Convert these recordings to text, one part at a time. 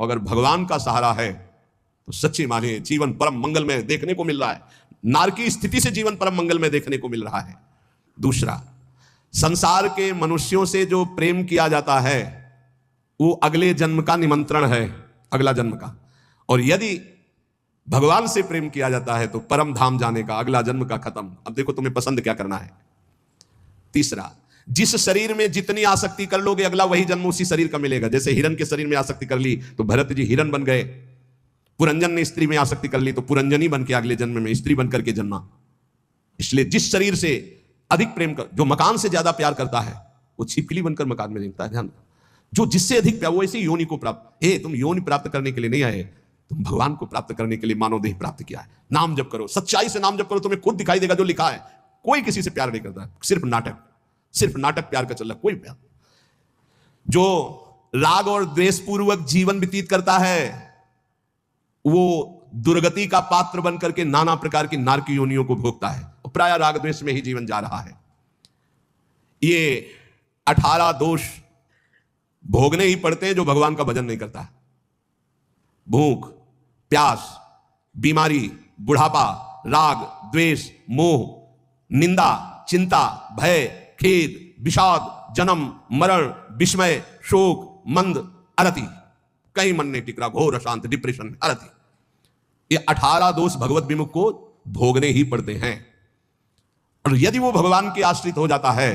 अगर भगवान का सहारा है तो सच्ची माने जीवन परम मंगल में देखने को मिल रहा है। नारकी स्थिति से जीवन परम मंगल में देखने को मिल रहा है। दूसरा, संसार के मनुष्यों से जो प्रेम किया जाता है वो अगले जन्म का निमंत्रण है, अगला जन्म का। और यदि भगवान से प्रेम किया जाता है तो परम धाम जाने का, अगला जन्म का खत्म। अब देखो तुम्हें पसंद क्या करना है। तीसरा, जिस शरीर में जितनी आसक्ति कर लोगे अगला वही जन्म उसी शरीर का मिलेगा। जैसे हिरण के शरीर में आसक्ति कर ली तो भरत जी हिरण बन गए, पुरंजन ने स्त्री में आसक्ति कर ली तो पुरंजनी बन के अगले जन्म में स्त्री बनकर के जन्मा। इसलिए जिस शरीर से अधिक प्रेम कर, जो मकान से ज्यादा प्यार करता है वो छिपकली बनकर मकान में रहता है। ध्यान, जो जिससे अधिक प्यार वो ऐसे योनि को प्राप्त। तुम योनि प्राप्त करने के लिए नहीं आए, तुम भगवान को प्राप्त करने के लिए मानव देह प्राप्त किया है। नाम जप करो, सच्चाई से नाम जप करो, तुम्हें खुद दिखाई देगा जो लिखा है। कोई किसी से प्यार नहीं करता है, सिर्फ नाटक प्यार का चल रहा है। कोई प्यार, जो राग और द्वेष पूर्वक जीवन व्यतीत करता है वो दुर्गति का पात्र बनकर के नाना प्रकार की नारकी योनियों को भोगता है और प्राय राग द्वेष में ही जीवन जा रहा है। ये 18 दोष भोगने ही पड़ते हैं जो भगवान का भजन नहीं करता। भूख, प्यास, बीमारी, बुढ़ापा, राग, द्वेष, मोह, निंदा, चिंता, भय, खेद, विषाद, जन्म, मरण, विस्मय, शोक, मंद, अरति, कहीं मन नहीं टिक रहा, घोर अशांत, डिप्रेशन, अरति। ये 18 दोष भगवत विमुख को भोगने ही पड़ते हैं। और यदि वो भगवान के आश्रित हो जाता है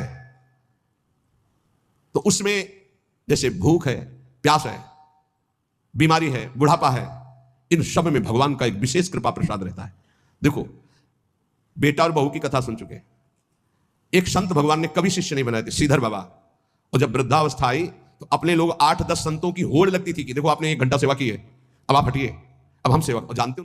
तो उसमें जैसे भूख है, प्यास है, बीमारी है, बुढ़ापा है, इन सब में भगवान का एक विशेष कृपा प्रसाद रहता है। देखो, बेटा और बहू की कथा सुन चुके। एक संत भगवान ने कभी शिष्य नहीं बनाए थे, श्रीधर बाबा। और जब वृद्धावस्था आई तो अपने लोग 8-10 संतों की होड़ लगती थी कि देखो आपने 1 घंटा सेवा की है, अब आप हटिए, अब हम सेवा। जानते हो